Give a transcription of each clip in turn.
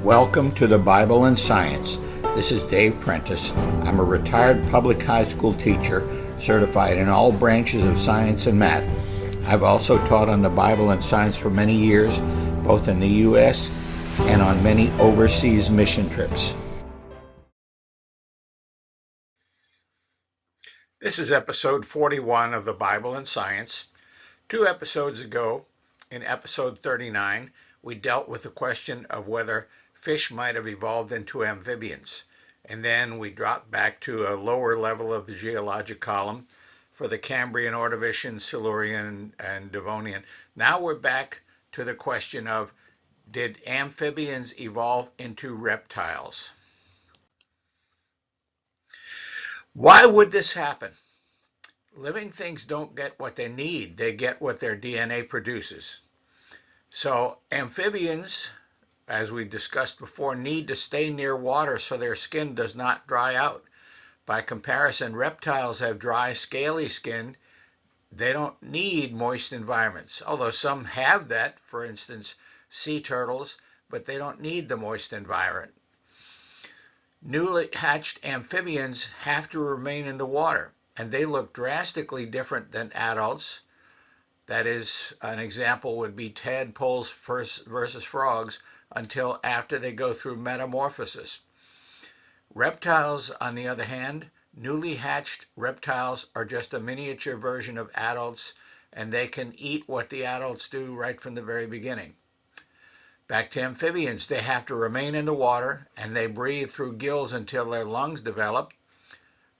Welcome to the Bible and Science. This is Dave Prentice. I'm a retired public high school teacher, certified in all branches of science and math. I've also taught on the Bible and Science for many years, both in the U.S. and on many overseas mission trips. This is episode 41 of the Bible and Science. 2 episodes ago, in episode 39, we dealt with the question of whether fish might have evolved into amphibians. And then we dropped back to a lower level of the geologic column for the Cambrian, Ordovician, Silurian, and Devonian. Now we're back to the question of, did amphibians evolve into reptiles? Why would this happen? Living things don't get what they need, they get what their DNA produces. So amphibians, as we discussed before, need to stay near water so their skin does not dry out. By comparison, reptiles have dry, scaly skin. They don't need moist environments, although some have that, for instance, sea turtles, but they don't need the moist environment. Newly hatched amphibians have to remain in the water, and they look drastically different than adults. That is, an example would be tadpoles versus frogs until after they go through metamorphosis. Reptiles, on the other hand, newly hatched reptiles are just a miniature version of adults, and they can eat what the adults do right from the very beginning. Back to amphibians, they have to remain in the water, and they breathe through gills until their lungs develop,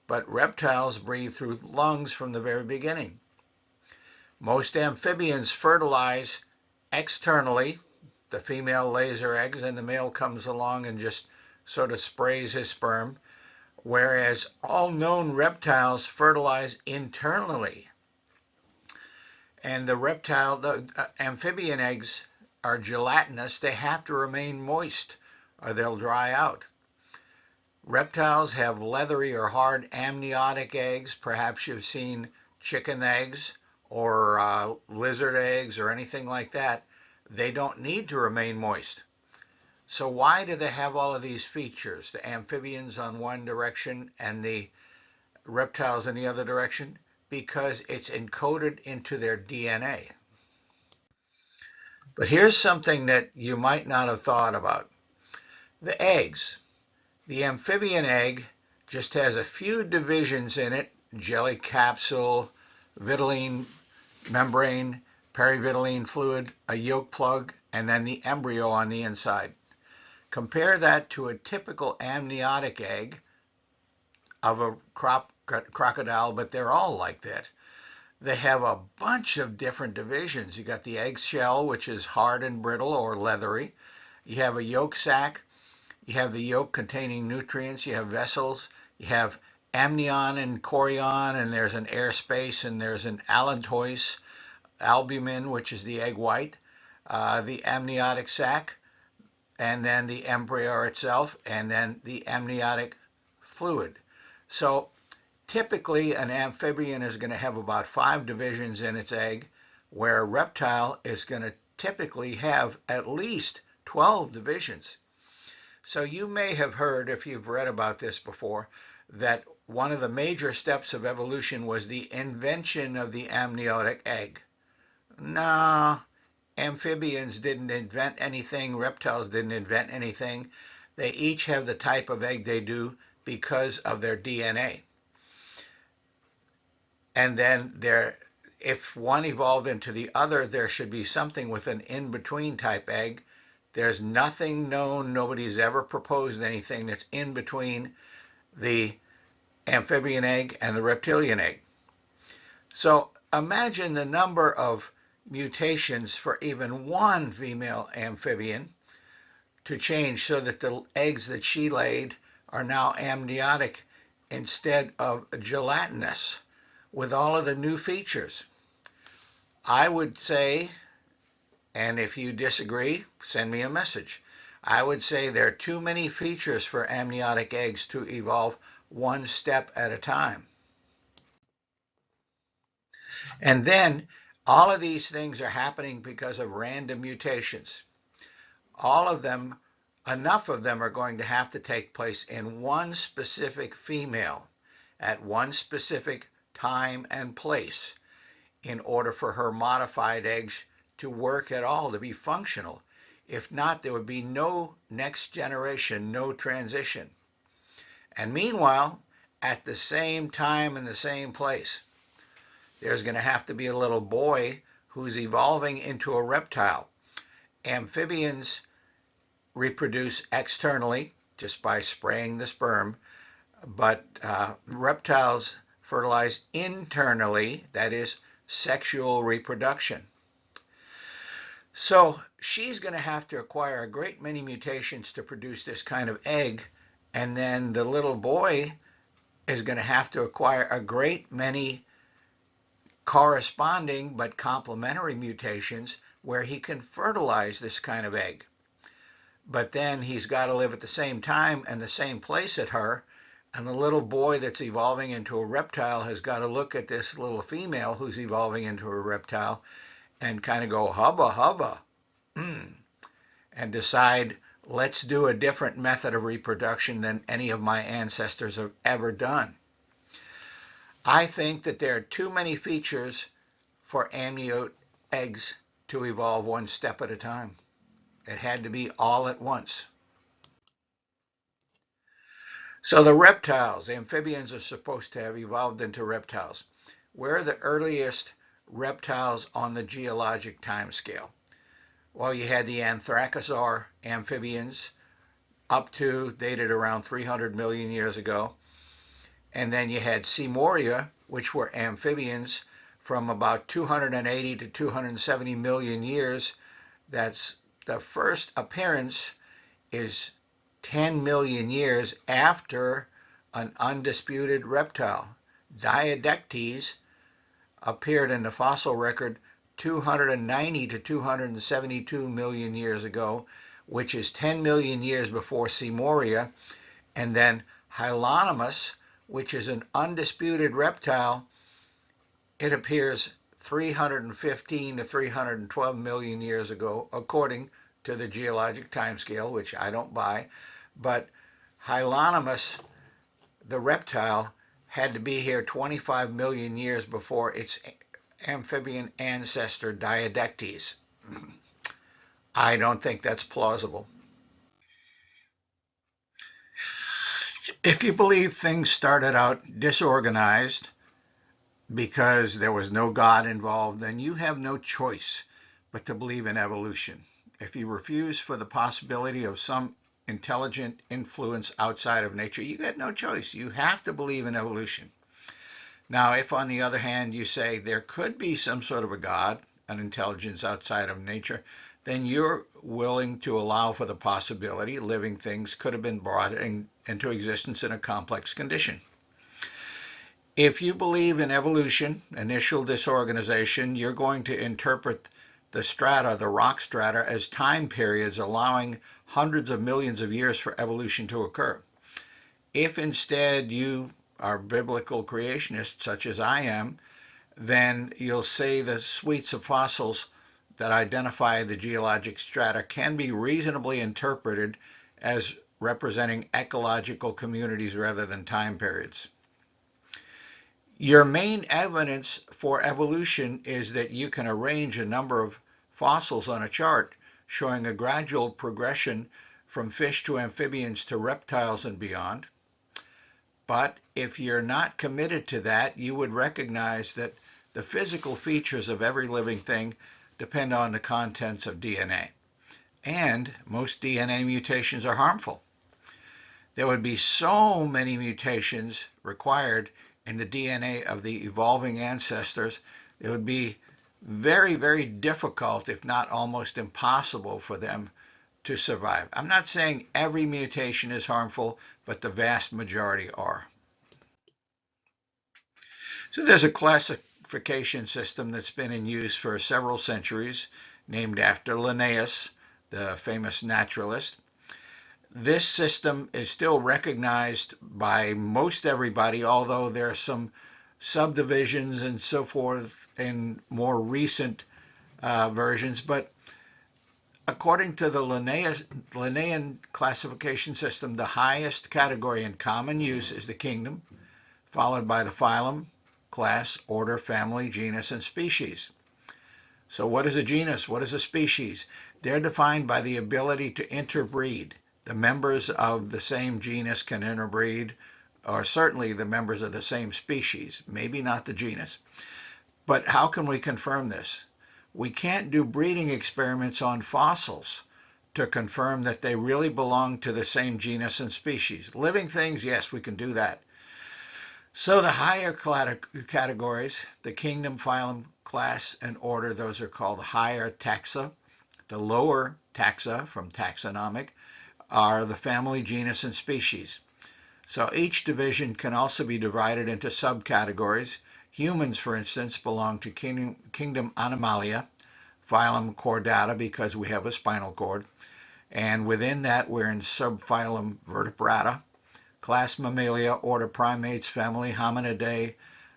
but reptiles breathe through lungs from the very beginning. Most amphibians fertilize externally. The female lays her eggs and the male comes along and just sort of sprays his sperm, whereas all known reptiles fertilize internally. And the amphibian eggs are gelatinous. They have to remain moist or they'll dry out. Reptiles have leathery or hard amniotic eggs. Perhaps you've seen chicken eggs or lizard eggs or anything like that. They don't need to remain moist. So why do they have all of these features? The amphibians on one direction and the reptiles in the other direction? Because it's encoded into their DNA. But here's something that you might not have thought about. The eggs. The amphibian egg just has a few divisions in it: jelly capsule, vitelline membrane, perivitelline fluid, a yolk plug, and then the embryo on the inside. Compare that to a typical amniotic egg of a crocodile, but they're all like that. They have a bunch of different divisions. You got the egg shell, which is hard and brittle or leathery. You have a yolk sac. You have the yolk containing nutrients. You have vessels. You have amnion and chorion, and there's an air space, and there's an allantois, albumin, which is the egg white, the amniotic sac, and then the embryo itself, and then the amniotic fluid. So typically an amphibian is going to have about 5 divisions in its egg, where a reptile is going to typically have at least 12 divisions. So you may have heard, if you've read about this before, that one of the major steps of evolution was the invention of the amniotic egg. No, amphibians didn't invent anything. Reptiles didn't invent anything. They each have the type of egg they do because of their DNA. And then if one evolved into the other, there should be something with an in-between type egg. There's nothing known. Nobody's ever proposed anything that's in between the amphibian egg and the reptilian egg. So imagine the number of mutations for even one female amphibian to change so that the eggs that she laid are now amniotic instead of gelatinous with all of the new features. I would say, and if you disagree, send me a message. I would say there are too many features for amniotic eggs to evolve one step at a time. And then all of these things are happening because of random mutations. All of them enough of them are going to have to take place in one specific female at one specific time and place in order for her modified eggs to work at all, to be functional. If not, there would be no next generation, no transition. And meanwhile, at the same time in the same place, there's going to have to be a little boy who's evolving into a reptile. Amphibians reproduce externally just by spraying the sperm, but reptiles fertilize internally, that is, sexual reproduction. So she's going to have to acquire a great many mutations to produce this kind of egg, and then the little boy is going to have to acquire a great many corresponding but complementary mutations where he can fertilize this kind of egg. But then he's got to live at the same time and the same place at her, and the little boy that's evolving into a reptile has got to look at this little female who's evolving into a reptile and kind of go, hubba, hubba, and decide, let's do a different method of reproduction than any of my ancestors have ever done. I think that there are too many features for amniote eggs to evolve one step at a time. It had to be all at once. So the reptiles, amphibians are supposed to have evolved into reptiles. Where are the earliest reptiles on the geologic time scale? Well, you had the Anthracosaur amphibians up to dated around 300 million years ago. And then you had Seymoria, which were amphibians from about 280 to 270 million years. That's the first appearance is 10 million years after an undisputed reptile. Diadectes appeared in the fossil record 290 to 272 million years ago, which is 10 million years before Seymoria. And then Hylonomus, which is an undisputed reptile, it appears 315 to 312 million years ago, according to the geologic timescale, which I don't buy. But Hylonomus, the reptile, had to be here 25 million years before its amphibian ancestor Diadectes. I don't think that's plausible. If you believe things started out disorganized because there was no God involved, then you have no choice but to believe in evolution. If you refuse for the possibility of some intelligent influence outside of nature, you get no choice. You have to believe in evolution. Now, if on the other hand you say there could be some sort of a God, an intelligence outside of nature, then you're willing to allow for the possibility living things could have been brought into existence in a complex condition. If you believe in evolution, initial disorganization, you're going to interpret the strata, the rock strata, as time periods allowing hundreds of millions of years for evolution to occur. If instead you are biblical creationists, such as I am, then you'll say the suites of fossils that identify the geologic strata can be reasonably interpreted as representing ecological communities rather than time periods. Your main evidence for evolution is that you can arrange a number of fossils on a chart showing a gradual progression from fish to amphibians to reptiles and beyond. But if you're not committed to that, you would recognize that the physical features of every living thing depend on the contents of DNA. And most DNA mutations are harmful. There would be so many mutations required in the DNA of the evolving ancestors, it would be very, very difficult, if not almost impossible, for them to survive. I'm not saying every mutation is harmful, but the vast majority are. So there's a classification system that's been in use for several centuries, named after Linnaeus, the famous naturalist. This system is still recognized by most everybody, although there are some subdivisions and so forth in more recent versions. But According to the Linnaean classification system, the highest category in common use is the kingdom, followed by the phylum, class, order, family, genus, and species. So what is a genus? What is a species? They're defined by the ability to interbreed. The members of the same genus can interbreed, or certainly the members of the same species, maybe not the genus. But how can we confirm this? We can't do breeding experiments on fossils to confirm that they really belong to the same genus and species. Living things, yes, we can do that. So the higher categories, the kingdom, phylum, class, and order, those are called higher taxa. The lower taxa, from taxonomic, are the family, genus, and species. So each division can also be divided into subcategories. Humans, for instance, belong to kingdom Animalia, phylum Chordata because we have a spinal cord, and within that we're in subphylum Vertebrata, class Mammalia, order Primates, family Hominidae,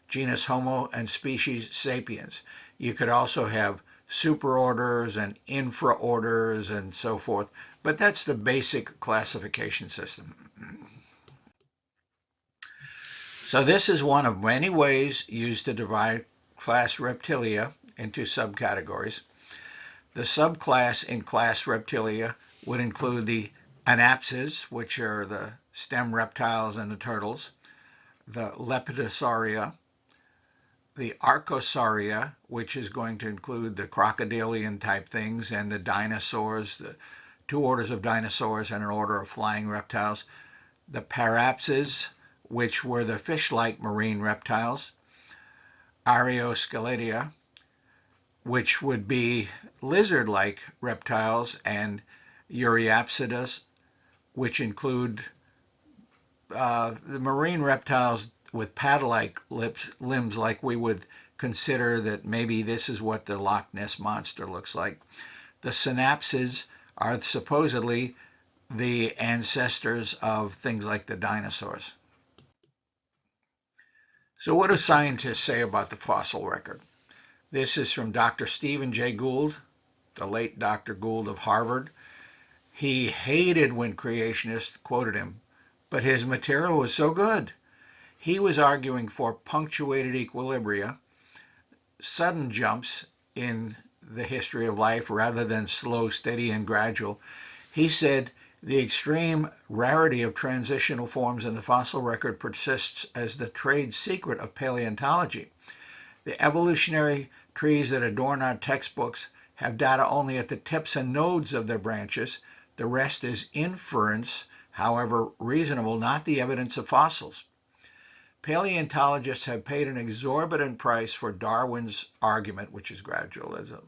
genus Homo, and species Sapiens. You could also have superorders and infraorders and so forth, but that's the basic classification system. So this is one of many ways used to divide class Reptilia into subcategories. The subclass in class Reptilia would include the anapses, which are the stem reptiles and the turtles, the Lepidosauria, the Archosauria, which is going to include the crocodilian type things, and the dinosaurs, the two orders of dinosaurs and an order of flying reptiles, the Parapses, which were the fish-like marine reptiles, Arioscelidia, which would be lizard-like reptiles, and Euryapsidas, which include the marine reptiles with paddle-like limbs, like we would consider that maybe this is what the Loch Ness Monster looks like. The synapses are supposedly the ancestors of things like the dinosaurs. So what do scientists say about the fossil record? This is from Dr. Stephen Jay Gould, the late Dr. Gould of Harvard. He hated when creationists quoted him, but his material was so good. He was arguing for punctuated equilibria, sudden jumps in the history of life rather than slow, steady, and gradual. He said the extreme rarity of transitional forms in the fossil record persists as the trade secret of paleontology. The evolutionary trees that adorn our textbooks have data only at the tips and nodes of their branches. The rest is inference, however reasonable, not the evidence of fossils. Paleontologists have paid an exorbitant price for Darwin's argument, which is gradualism.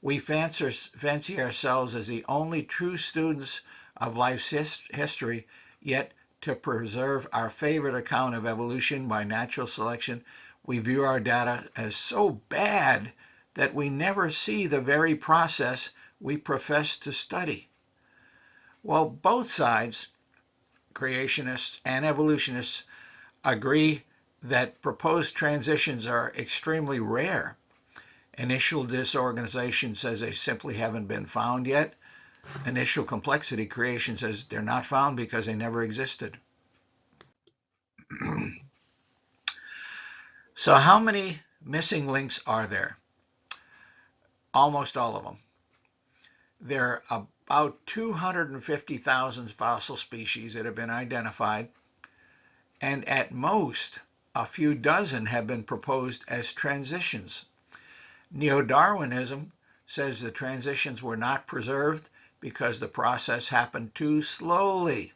We fancy ourselves as the only true students of life's history, yet to preserve our favorite account of evolution by natural selection, we view our data as so bad that we never see the very process we profess to study. Well, both sides, creationists and evolutionists, agree that proposed transitions are extremely rare. Initial disorganization says they simply haven't been found yet. Initial complexity creation says they're not found because they never existed. So how many missing links are there? Almost all of them. There are about 250,000 fossil species that have been identified, and at most a few dozen have been proposed as transitions. Neo-Darwinism says the transitions were not preserved because the process happened too slowly.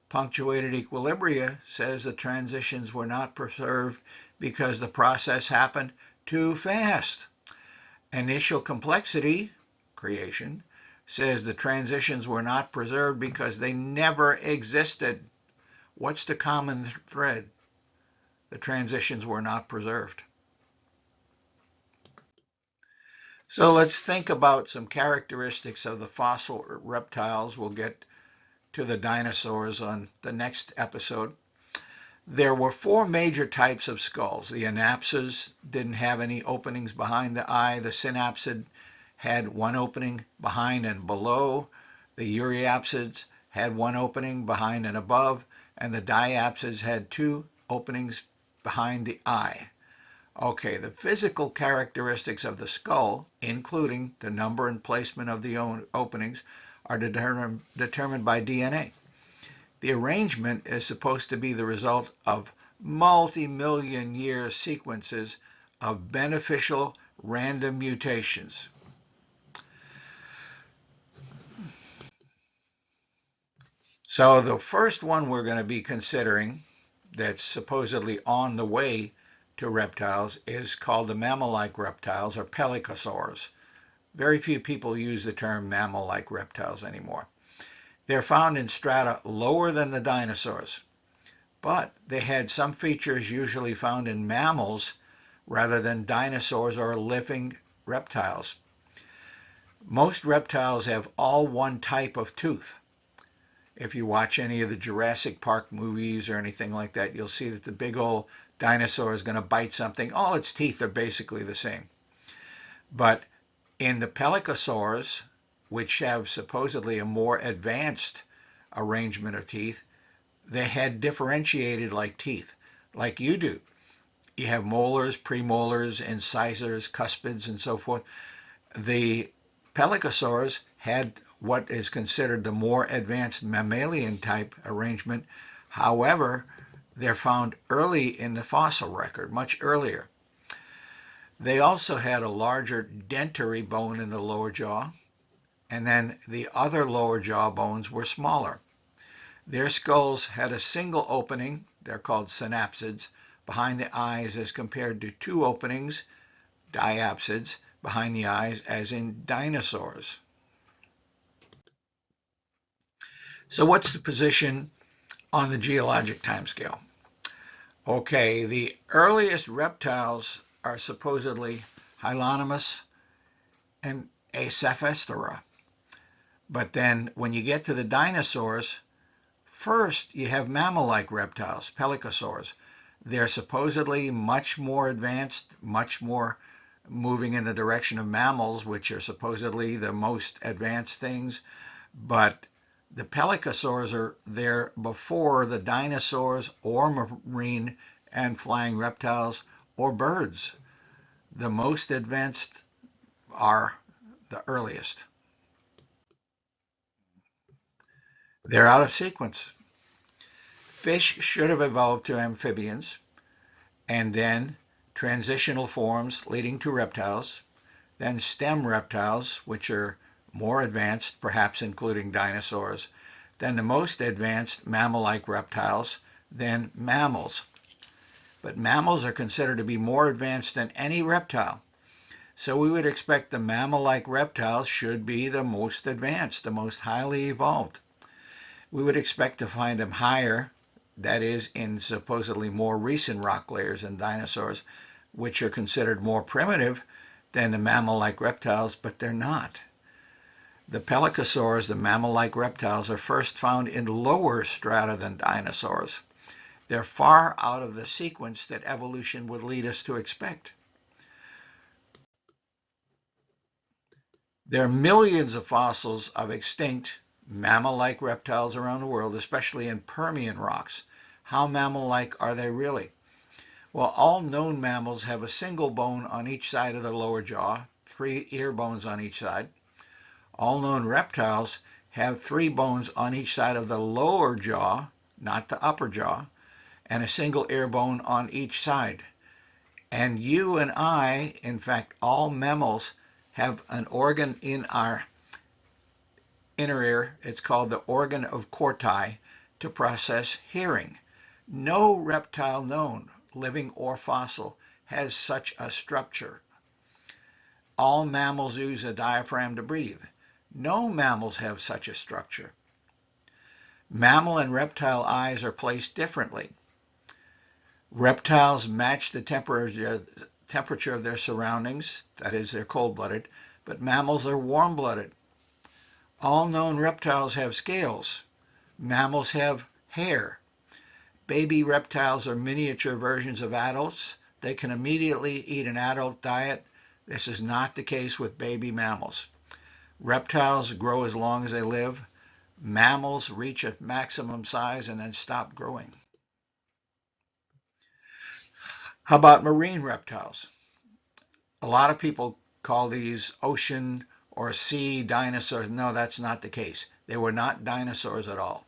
Punctuated equilibria says the transitions were not preserved because the process happened too fast. Initial complexity, creation, says the transitions were not preserved because they never existed. What's the common thread? The transitions were not preserved. So let's think about some characteristics of the fossil reptiles. We'll get to the dinosaurs on the next episode. There were four major types of skulls. The anapses didn't have any openings behind the eye. The synapsid had one opening behind and below. The euryapsids had one opening behind and above, and the diapsids had two openings behind the eye. Okay, the physical characteristics of the skull, including the number and placement of the openings, are determined by DNA. The arrangement is supposed to be the result of multi-million year sequences of beneficial random mutations. So the first one we're going to be considering that's supposedly on the way to reptiles is called the mammal-like reptiles, or pelycosaurs. Very few people use the term mammal-like reptiles anymore. They're found in strata lower than the dinosaurs, but they had some features usually found in mammals rather than dinosaurs or living reptiles. Most reptiles have all one type of tooth. If you watch any of the Jurassic Park movies or anything like that, you'll see that the big old dinosaur is going to bite something. All its teeth are basically the same. But in the pelycosaurs, which have supposedly a more advanced arrangement of teeth, they had differentiated like teeth, like you do. You have molars, premolars, incisors, cuspids, and so forth. The pelycosaurs had what is considered the more advanced mammalian type arrangement. However, they're found early in the fossil record, much earlier. They also had a larger dentary bone in the lower jaw, and then the other lower jaw bones were smaller. Their skulls had a single opening, they're called synapsids, behind the eyes as compared to two openings, diapsids, behind the eyes as in dinosaurs. So what's the position on the geologic timescale? Okay, the earliest reptiles are supposedly Hylonomus and Acephalostera. But then when you get to the dinosaurs, first you have mammal-like reptiles, pelycosaurs. They're supposedly much more advanced, much more moving in the direction of mammals, which are supposedly the most advanced things. But the pelycosaurs are there before the dinosaurs or marine and flying reptiles or birds. The most advanced are the earliest. They're out of sequence. Fish should have evolved to amphibians, and then transitional forms leading to reptiles, then stem reptiles, which are more advanced, perhaps including dinosaurs, then the most advanced mammal-like reptiles, then mammals. But mammals are considered to be more advanced than any reptile. So we would expect the mammal-like reptiles should be the most advanced, the most highly evolved. We would expect to find them higher, that is, in supposedly more recent rock layers than dinosaurs, which are considered more primitive than the mammal-like reptiles, but they're not. The pelycosaurs, the mammal-like reptiles, are first found in lower strata than dinosaurs. They're far out of the sequence that evolution would lead us to expect. There are millions of fossils of extinct mammal-like reptiles around the world, especially in Permian rocks. How mammal-like are they really? Well, all known mammals have a single bone on each side of the lower jaw, 3 ear bones on each side. All known reptiles have 3 bones on each side of the lower jaw, not the upper jaw, and a single ear bone on each side. And you and I, in fact, all mammals, have an organ in our inner ear. It's called the organ of Corti to process hearing. No reptile known, living or fossil, has such a structure. All mammals use a diaphragm to breathe. No mammals have such a structure. Mammal and reptile eyes are placed differently. Reptiles match the temperature of their surroundings, that is, they're cold-blooded, but mammals are warm-blooded. All known reptiles have scales. Mammals have hair. Baby reptiles are miniature versions of adults. They can immediately eat an adult diet, This is not the case with baby mammals. Reptiles grow as long as they live. Mammals reach a maximum size and then stop growing. How about marine reptiles? A lot of people call these ocean or sea dinosaurs. No, that's not the case. They were not dinosaurs at all.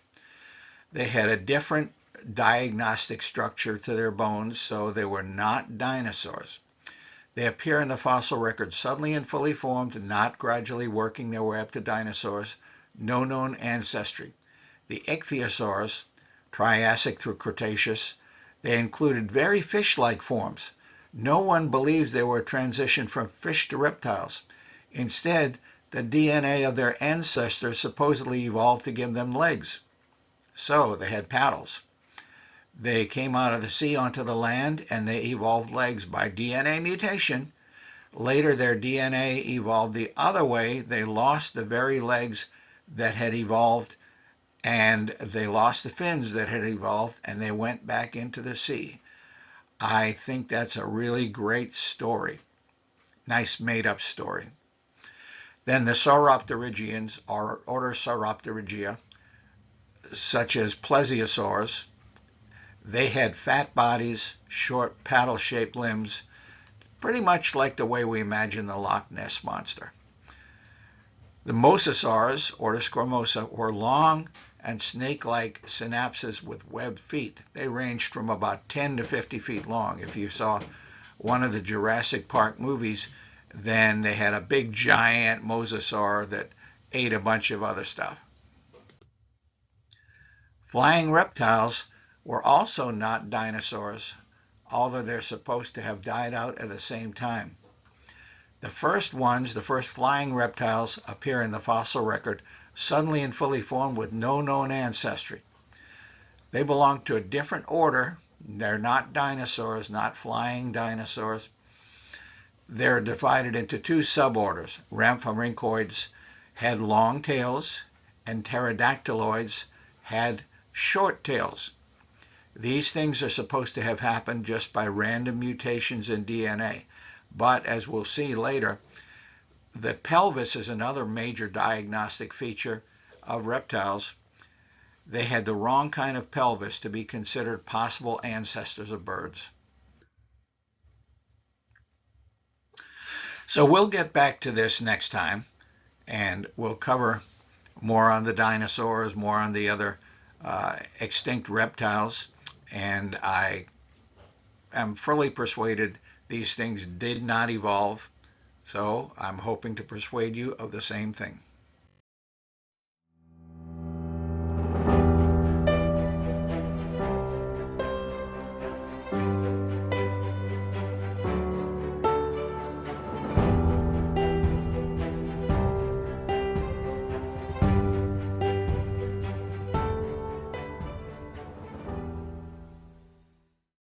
They had a different diagnostic structure to their bones, so they were not dinosaurs. They appear in the fossil record suddenly and fully formed, not gradually working their way up to dinosaurs. No known ancestry. The ichthyosaurs, Triassic through Cretaceous, they included very fish-like forms. No one believes they were a transition from fish to reptiles. Instead, the DNA of their ancestors supposedly evolved to give them legs. So they had paddles. They came out of the sea onto the land and they evolved legs by DNA mutation. Later, their DNA evolved the other way. They lost the very legs that had evolved, and they lost the fins that had evolved, and they went back into the sea. I think that's a really great story. Nice made-up story. Then the Sauropterygians, or order Sauropterygia, such as plesiosaurs, they had fat bodies, short paddle-shaped limbs, pretty much like the way we imagine the Loch Ness Monster. The mosasaurs, order Squamosal, were long and snake-like synapses with webbed feet. They ranged from about 10 to 50 feet long. If you saw one of the Jurassic Park movies, then they had a big giant mosasaur that ate a bunch of other stuff. Flying reptiles were also not dinosaurs, although they're supposed to have died out at the same time. The first flying reptiles, appear in the fossil record suddenly and fully formed with no known ancestry. They belong to a different order. They're not dinosaurs, not flying dinosaurs. They're divided into two suborders. Rhamphorhynchoids had long tails, and pterodactyloids had short tails. These things are supposed to have happened just by random mutations in DNA. But as we'll see later, the pelvis is another major diagnostic feature of reptiles. They had the wrong kind of pelvis to be considered possible ancestors of birds. So we'll get back to this next time, and we'll cover more on the dinosaurs, more on the other extinct reptiles, and I am fully persuaded these things did not evolve, so I'm hoping to persuade you of the same thing.